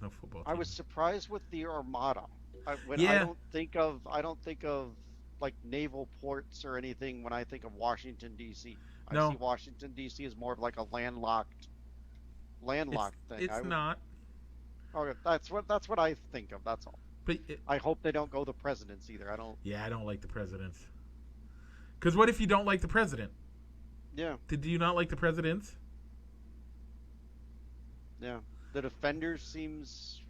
no football team. I was surprised with the Armada. I don't think of like naval ports or anything when I think of Washington D.C. I see Washington D.C. as more of like a landlocked thing. It's not. Okay, that's what I think of. That's all. But I hope they don't go the presidents either. I don't. Yeah, I don't like the presidents. Because what if you don't like the president? Yeah. Do you not like the presidents? Yeah. The Defenders seems.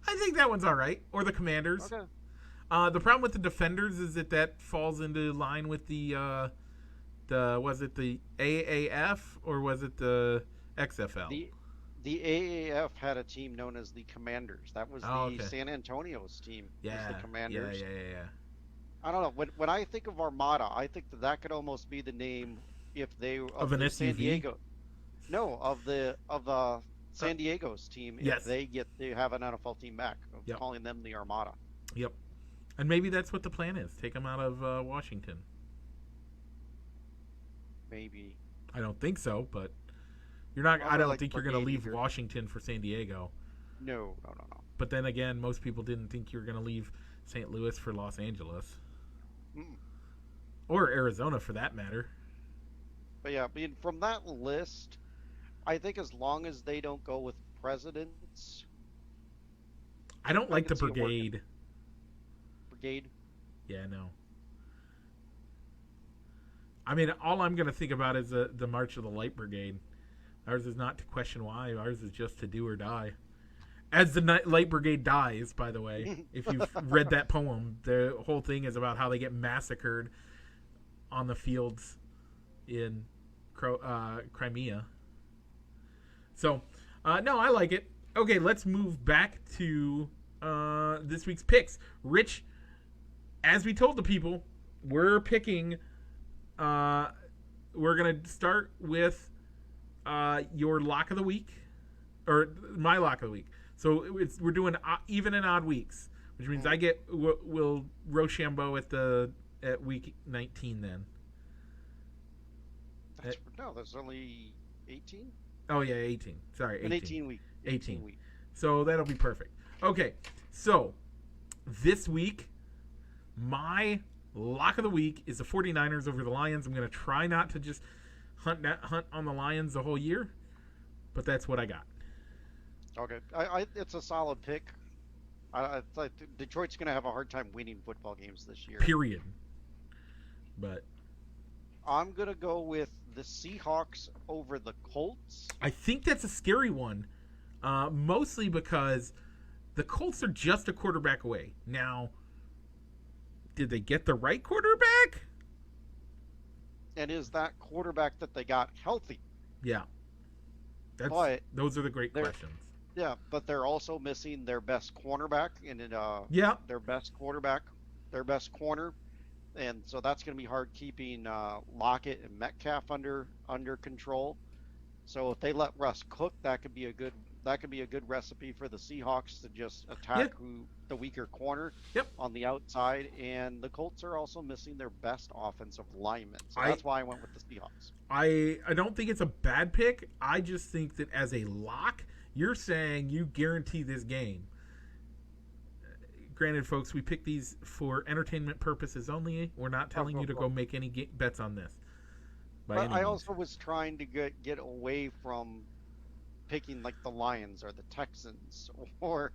I think that one's all right. Or the Commanders. Okay. The problem with the Defenders is that falls into line with the was it the AAF or was it the XFL? The AAF had a team known as the Commanders. That was San Antonio's team. Yeah. Was the Commanders. Yeah. I don't know. When I think of Armada, I think that could almost be the name if they of an SUV? San Diego. No, of the San Diego's team. If they have an NFL team back, calling them the Armada. Yep. And maybe that's what the plan is. Take them out of Washington. Maybe. I don't think so, but you're not. I don't think you're going to leave Washington for San Diego. No. But then again, most people didn't think you were going to leave St. Louis for Los Angeles. Or Arizona, for that matter. But yeah, from that list, I think as long as they don't go with presidents. I don't like the Brigade. Brigade? Yeah, no. I mean, all I'm going to think about is the March of the Light Brigade. Ours is not to question why. Ours is just to do or die. As the Light Brigade dies, by the way, if you've read that poem, the whole thing is about how they get massacred on the fields in Crimea. So, no, I like it. Okay, let's move back to this week's picks. Rich, as we told the people, we're picking. We're gonna start with your lock of the week, or my lock of the week. So we're doing even and odd weeks, which means I get will Rochambeau at week 19 then. There's only 18. Oh yeah, 18. Sorry, 18. An 18 week. 18 week. So that'll be perfect. Okay, so this week, my lock of the week is the 49ers over the Lions. I'm going to try not to just hunt on the Lions the whole year, but that's what I got. Okay, it's a solid pick. I thought Detroit's going to have a hard time winning football games this year. Period. But I'm going to go with the Seahawks over the Colts. I think that's a scary one, mostly because the Colts are just a quarterback away. Now, did they get the right quarterback? And is that quarterback that they got healthy? Yeah. Those are the great questions. Yeah, but they're also missing their best cornerback their best quarterback, their best corner. And so that's going to be hard keeping Lockett and Metcalf under control. So if they let Russ cook, that could be a good recipe for the Seahawks to just attack the weaker corner on the outside. And the Colts are also missing their best offensive lineman. So that's why I went with the Seahawks. I don't think it's a bad pick. I just think that as a lock, you're saying you guarantee this game. Granted, folks, we pick these for entertainment purposes only. We're not telling you to go make any bets on this. But I also was trying to get away from picking like the Lions or the Texans or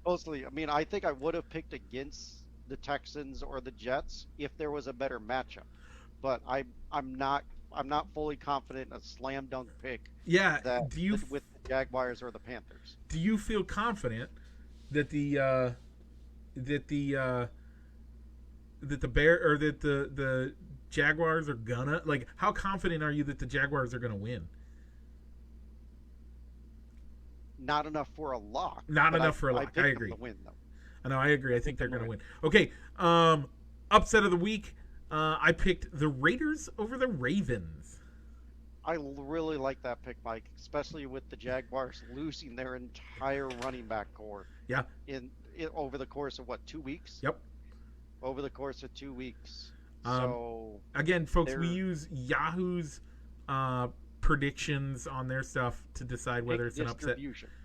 mostly. I mean, I think I would have picked against the Texans or the Jets if there was a better matchup. But I'm not fully confident in a slam dunk pick. Yeah. With the Jaguars or the Panthers. Do you feel confident that the Jaguars are gonna, like, how confident are you that the Jaguars are gonna win? Not enough for a lock. Not enough for a lock. I agree. Win, though. I know. I agree. I think they're gonna win. Okay. Upset of the week. I picked the Raiders over the Ravens. I really like that pick, Mike, especially with the Jaguars losing their entire running back core. Yeah. Over the course of 2 weeks? Yep. Over the course of 2 weeks. So again, folks, we use Yahoo's predictions on their stuff to decide whether it's an upset.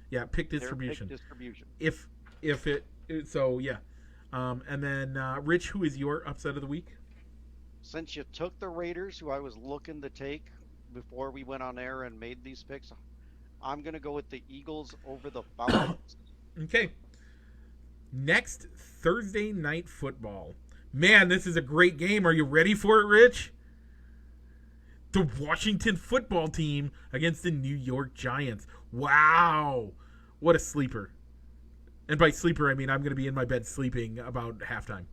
Yeah, pick distribution. If it so yeah. And then Rich, who is your upset of the week? Since you took the Raiders, who I was looking to take before we went on air and made these picks, I'm going to go with the Eagles over the Falcons. Okay. Next, Thursday Night Football. Man, this is a great game. Are you ready for it, Rich? The Washington football team against the New York Giants. Wow. What a sleeper. And by sleeper, I mean I'm going to be in my bed sleeping about halftime.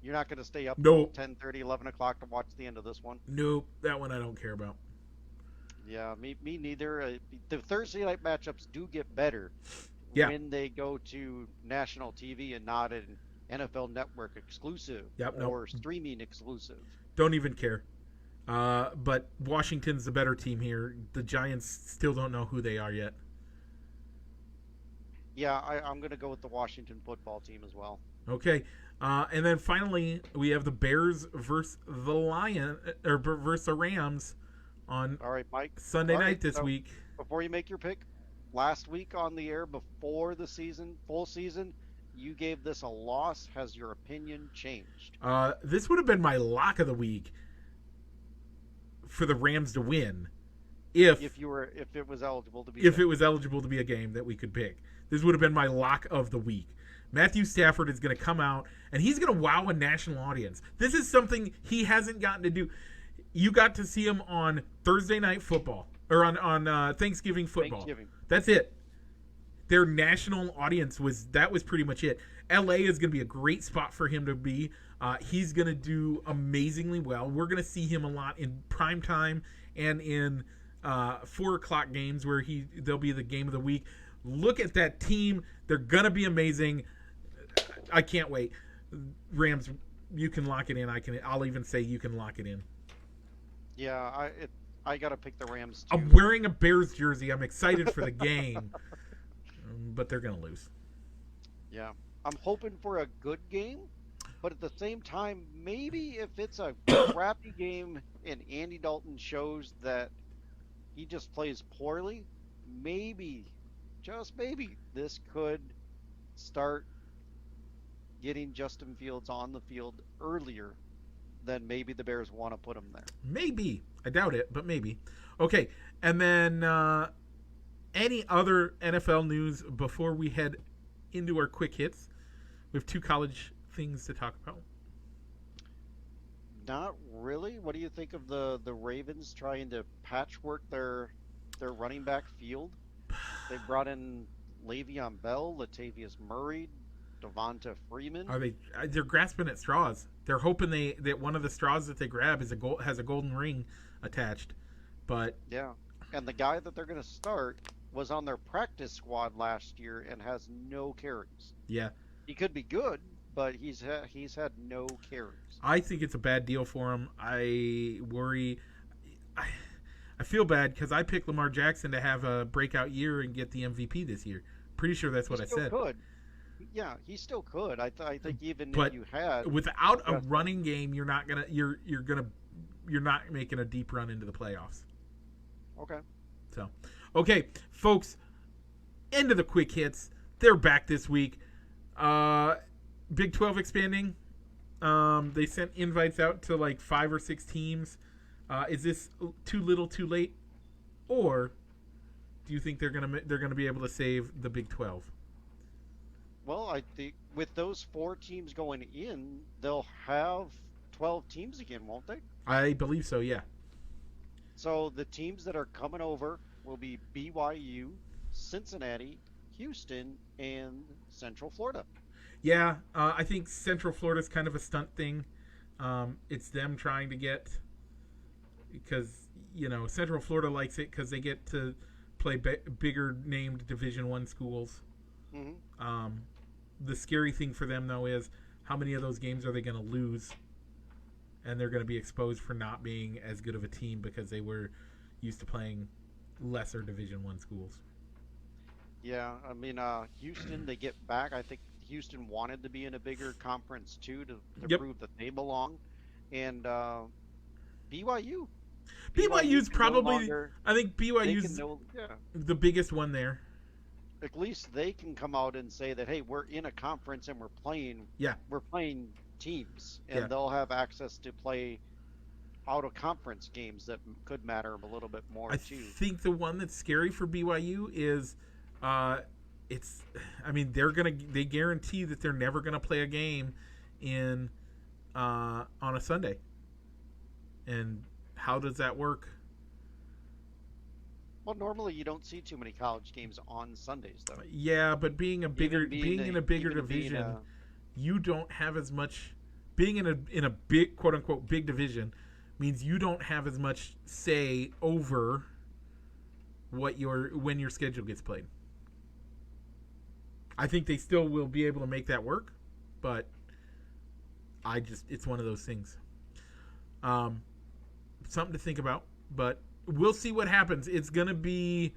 You're not going to stay up until 10:30, 11 o'clock to watch the end of this one? Nope. That one I don't care about. Yeah, me neither. The Thursday night matchups do get better when they go to national TV and not an NFL Network exclusive or streaming exclusive. Don't even care. But Washington's the better team here. The Giants still don't know who they are yet. Yeah, I'm going to go with the Washington football team as well. Okay. And then finally, we have the Bears versus the Rams on Sunday night this week. Before you make your pick, last week on the air before the full season, you gave this a loss. Has your opinion changed? This would have been my lock of the week for the Rams to win if it was eligible to be it was eligible to be a game that we could pick. This would have been my lock of the week. Matthew Stafford is going to come out and he's going to wow a national audience. This is something he hasn't gotten to do. You got to see them on Thursday night football or on Thanksgiving football. Thanksgiving. That's it. Their national audience was pretty much it. LA is going to be a great spot for him to be. He's going to do amazingly well. We're going to see him a lot in prime time and in 4:00 games where they'll be the game of the week. Look at that team. They're going to be amazing. I can't wait. Rams, you can lock it in. I'll even say you can lock it in. Yeah, I got to pick the Rams too. I'm wearing a Bears jersey. I'm excited for the game. But they're going to lose. Yeah. I'm hoping for a good game, but at the same time, maybe if it's a crappy game and Andy Dalton shows that he just plays poorly, maybe, just maybe, this could start getting Justin Fields on the field earlier than maybe the Bears want to put him there. Maybe. I doubt it, but maybe. Okay, and then any other NFL news before we head into our quick hits? We have 2 college things to talk about. Not really. What do you think of the Ravens trying to patchwork their running back field? They brought in Le'Veon Bell, Latavius Murray, Devonta Freeman. They're grasping at straws. They're hoping that one of the straws that they grab has a golden ring attached. But yeah, and the guy that they're going to start was on their practice squad last year and has no carries. Yeah. He could be good, but he's had no carries. I think it's a bad deal for him. I worry. I feel bad because I picked Lamar Jackson to have a breakout year and get the MVP this year. Pretty sure that's what I said. Could. Yeah, he still could. I think even but if you had without a running game, you're not making a deep run into the playoffs. Okay. So, okay, folks, end of the quick hits. They're back this week. Big 12 expanding. They sent invites out to like 5 or 6 teams. Is this too little, too late, or do you think they're gonna be able to save the Big 12? Well, I think with those 4 teams going in, they'll have 12 teams again, won't they? I believe so. Yeah. So the teams that are coming over will be BYU, Cincinnati, Houston, and Central Florida. Yeah, I think Central Florida's kind of a stunt thing. It's them trying to get, because Central Florida likes it because they get to play bigger named Division I schools. Mm-hmm. The scary thing for them though is how many of those games are they going to lose, and they're going to be exposed for not being as good of a team because they were used to playing lesser Division I schools. Yeah, I mean, Houston, they get back. I think Houston wanted to be in a bigger conference too to prove that they belong. And BYU. BYU's probably, I think BYU's the biggest one there. At least they can come out and say that, hey, we're in a conference and we're playing teams, and they'll have access to play out of conference games that could matter a little bit more too. I think the one that's scary for BYU is they guarantee that they're never gonna play a game in on a Sunday. And how does that work? Well, normally you don't see too many college games on Sundays, though. Yeah, but being in a bigger division, you don't have as much. Being in a big quote unquote big division means you don't have as much say over when your schedule gets played. I think they still will be able to make that work, but it's one of those things. Something to think about, but we'll see what happens. It's going to be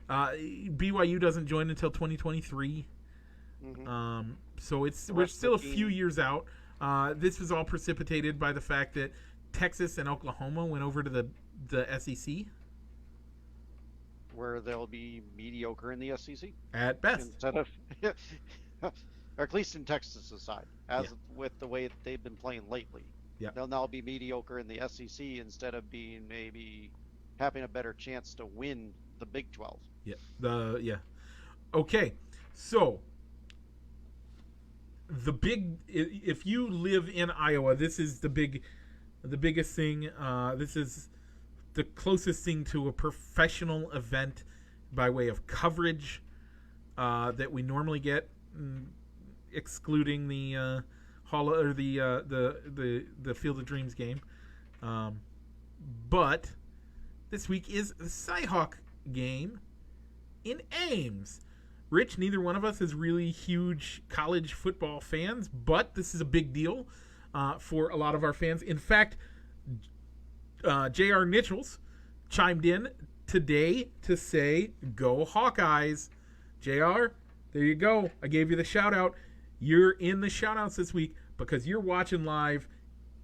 BYU doesn't join until 2023. Mm-hmm. So we're still a few years out. This was all precipitated by the fact that Texas and Oklahoma went over to the SEC, where they'll be mediocre in the SEC at best, instead of, or at least in Texas's side, with the way they've been playing lately. Yeah, they'll now be mediocre in the SEC instead of being maybe having a better chance to win the Big 12. Yeah. Okay, so if you live in Iowa, this is the big the biggest thing. This is the closest thing to a professional event by way of coverage that we normally get, excluding the Hall or the Field of Dreams game. But this week is the Cyhawk game in Ames. Rich, neither one of us is really huge college football fans, but this is a big deal for a lot of our fans. In fact, J.R. Nichols chimed in today to say, "Go Hawkeyes." JR, there you go. I gave you the shout out. You're in the shout outs this week because you're watching live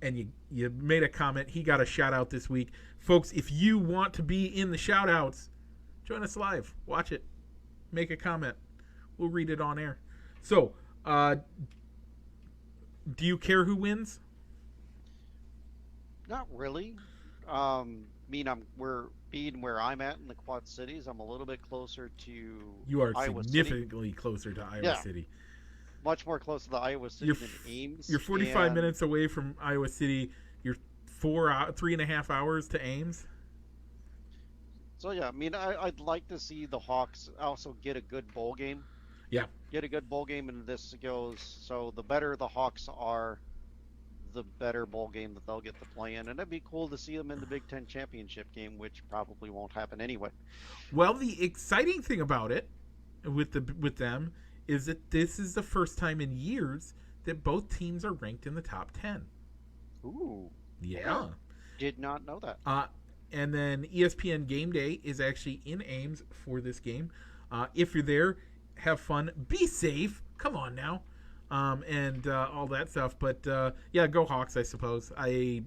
and you made a comment. He got a shout out this week. Folks, if you want to be in the shout outs, join us live. Watch it. Make a comment. We'll read it on air. So, do you care who wins? Not really. We're being where I'm at in the Quad Cities. I'm a little bit closer to You are Iowa significantly City. closer to Iowa City. Much more close to the Iowa City than Ames. You're 45 minutes away from Iowa City. You're 3.5 hours to Ames. So yeah, I'd like to see the Hawks also get a good bowl game. Yeah. Get a good bowl game, and this goes. So the better the Hawks are, the better bowl game that they'll get to play in, and it'd be cool to see them in the Big Ten championship game, which probably won't happen anyway. Well, the exciting thing about it, with them, is that this is the first time in years that both teams are ranked in the top 10. Ooh. Yeah. Did not know that. And then ESPN Game Day is actually in Ames for this game. If you're there, have fun. Be safe. Come on now. And all that stuff. But, yeah, go Hawks, I suppose. I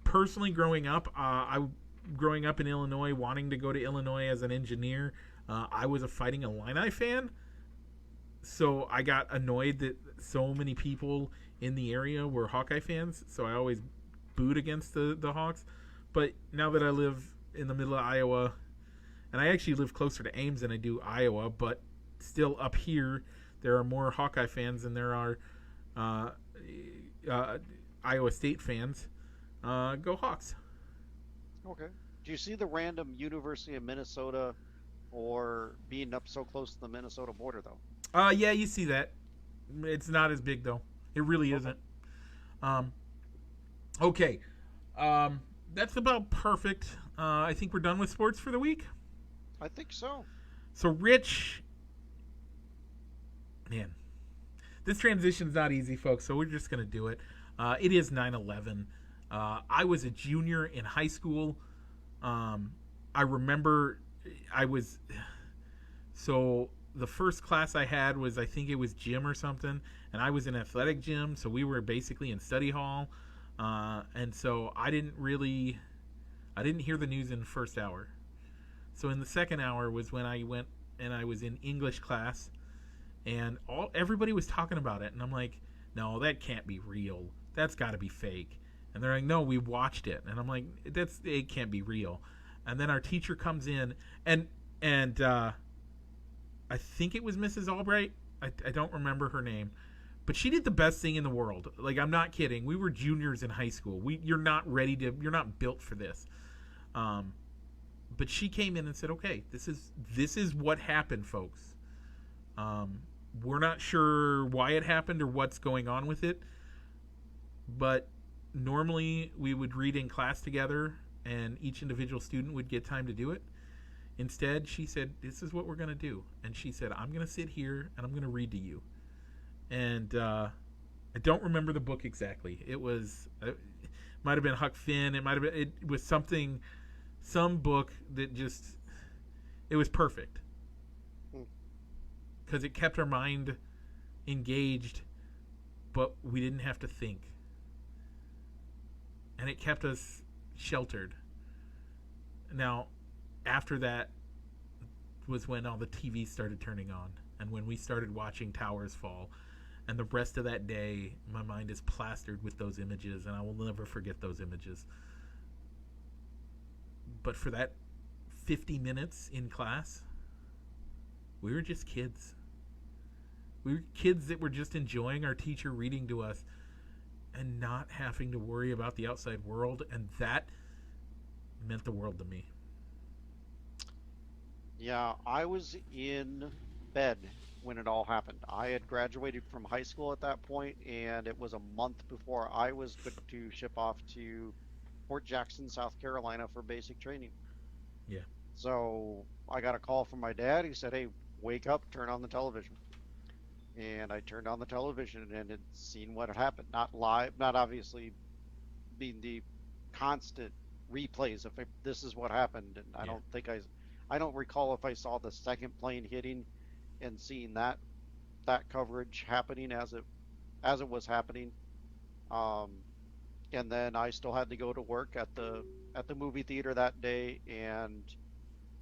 personally, growing up in Illinois, wanting to go to Illinois as an engineer, I was a Fighting Illini fan. So I got annoyed that so many people in the area were Hawkeye fans. So I always booed against the Hawks. But now that I live in the middle of Iowa, and I actually live closer to Ames than I do Iowa, but still up here, there are more Hawkeye fans than there are Iowa State fans. Go Hawks. Okay. Do you see the random University of Minnesota or being up so close to the Minnesota border, though? Yeah, you see that. It's not as big, though. It really isn't. Okay. That's about perfect. I think we're done with sports for the week. I think so. So, Rich, man, this transition's not easy, folks, so we're just going to do it. It is 9/11. I was a junior in high school. I remember so the first class I had was, I think it was gym or something, and I was in athletic gym, so we were basically in study hall. And so I didn't hear the news in the first hour. So in the second hour was when I went and I was in English class, and everybody was talking about it, and I'm like, no, that can't be real. That's got to be fake. And they're like, no, we watched it. And I'm like, it can't be real. And then our teacher comes in, and I think it was Mrs. Albright. I don't remember her name. But she did the best thing in the world. Like, I'm not kidding. We were juniors in high school. You're not built for this. But she came in and said, okay, this is what happened, folks. We're not sure why it happened or what's going on with it. But normally we would read in class together and each individual student would get time to do it. Instead, she said, this is what we're going to do. And she said, I'm going to sit here and I'm going to read to you. And I don't remember the book exactly. It might have been Huck Finn. It was some book that it was perfect. Because it kept our mind engaged, but we didn't have to think. And it kept us sheltered. Now, after that was when all the TV started turning on, and when we started watching Towers Fall. And the rest of that day, my mind is plastered with those images, and I will never forget those images. But for that 50 minutes in class, we were just kids. We were kids that were just enjoying our teacher reading to us. and not having to worry about the outside world, and that meant the world to me. Yeah, I was in bed when it all happened. I had graduated from high school at that point, and it was a month before I was good to ship off to Fort Jackson, South Carolina for basic training. Yeah. So I got a call from my dad. He said, "Hey, wake up, turn on the television." And I turned on the television and had seen what had happened. Not live, not obviously being the constant replays of this is what happened. And Yeah. I don't recall if I saw the second plane hitting and seeing that coverage happening as it was happening. Um, and then I still had to go to work at the movie theater that day, and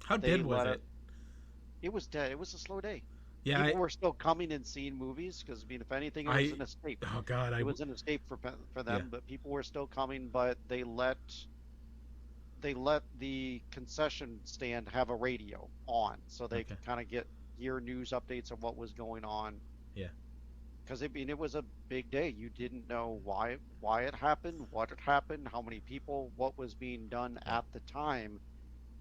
How they dead was let it. it? It was dead. It was a slow day. Yeah, People were still coming and seeing movies because, I mean, if anything, it was I an escape. oh God, It was an escape for yeah. them, but people were still coming. But they let the concession stand have a radio on so they Okay. could kind of get your news updates of what was going on. Yeah. Because I mean, it was a big day. You didn't know why it happened, what had happened, how many people, what was being done Yeah. at the time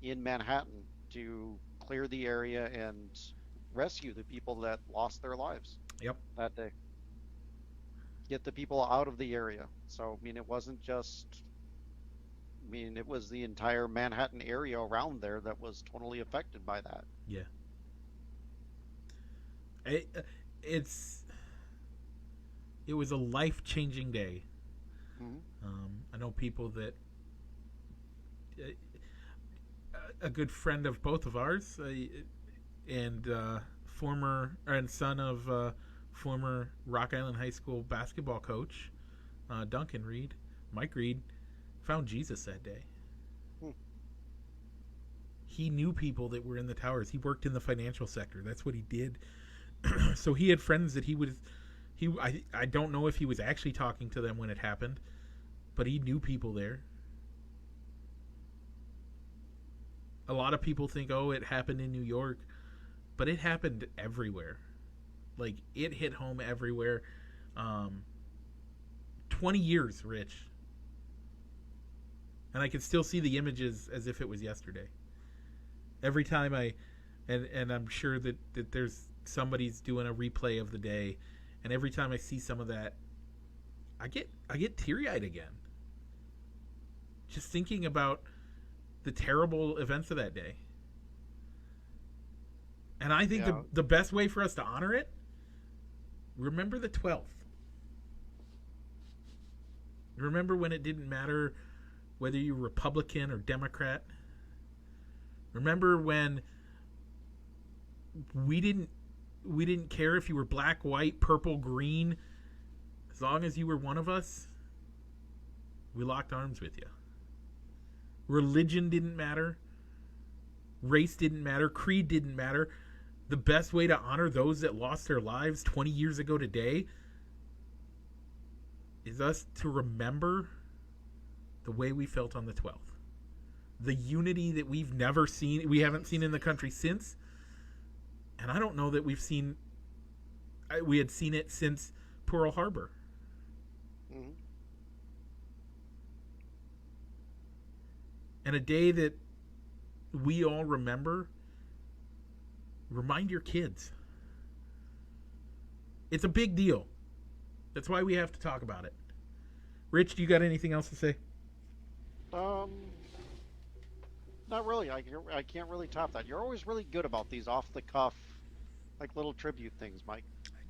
in Manhattan to clear the area and rescue the people that lost their lives Yep. that day. Get the people out of the area. So I mean, it wasn't just. I mean, it was the entire Manhattan area around there that was totally affected by that. Yeah. It, it's it was a life changing day. Hmm. I know people that a good friend of both of ours, and former and son of former Rock Island High School basketball coach, Duncan Reed, Mike Reed, found Jesus that day. Hmm. He knew people that were in the towers. He worked in the financial sector. That's what he did. So he had friends that I don't know if he was actually talking to them when it happened, but he knew people there. A lot of people think, oh, it happened in New York, but it happened everywhere. Like, it hit home everywhere. 20 years, Rich. And I can still see the images as if it was yesterday. Every time and I'm sure that there's somebody's doing a replay of the day, and every time I see some of that, I get teary-eyed again. Just thinking about the terrible events of that day. And I think Yeah. the best way for us to honor it, remember the 12th. Remember when it didn't matter whether you were Republican or Democrat. Remember when we didn't care if you were black, white, purple, green. As long as you were one of us, we locked arms with you. Religion didn't matter. Race didn't matter. Creed didn't matter. The best way to honor those that lost their lives 20 years ago today is us to remember the way we felt on the 12th. The unity that we haven't seen in the country since. And I don't know that we had seen it since Pearl Harbor. Hmm. And a day that we all remember, remind your kids. It's a big deal. That's why we have to talk about it. Rich, do you got anything else to say? Um, Not really. I can't really top that. You're always really good about these off the cuff, like little tribute things, Mike.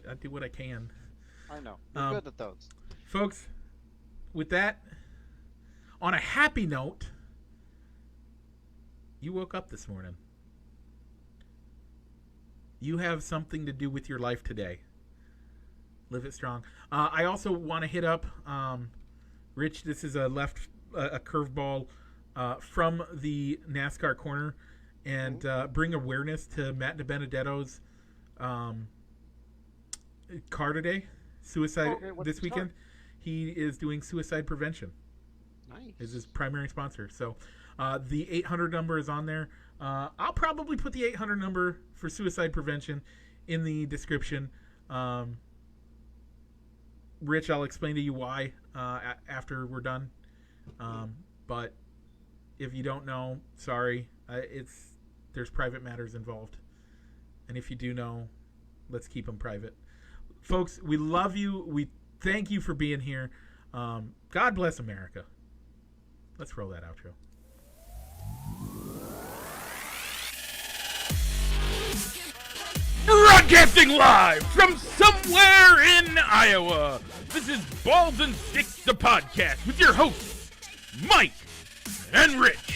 I do what I can. I know. You're good at those. Folks, with that, on a happy note, you woke up this morning. You have something to do with your life today. Live it strong. I also want to hit up, Rich, this is a curveball from the NASCAR corner, and bring awareness to Matt DiBenedetto's car today. Suicide this weekend. He is doing suicide prevention. Nice. Is his primary sponsor. So the 800 number is on there. I'll probably put the 800 number for suicide prevention in the description. Rich, I'll explain to you why after we're done. But if you don't know, sorry. There's private matters involved. And if you do know, let's keep them private. Folks, we love you. We thank you for being here. God bless America. Let's roll that outro. Broadcasting live from somewhere in Iowa, this is Balls and Sticks, the podcast, with your hosts, Mike and Rich.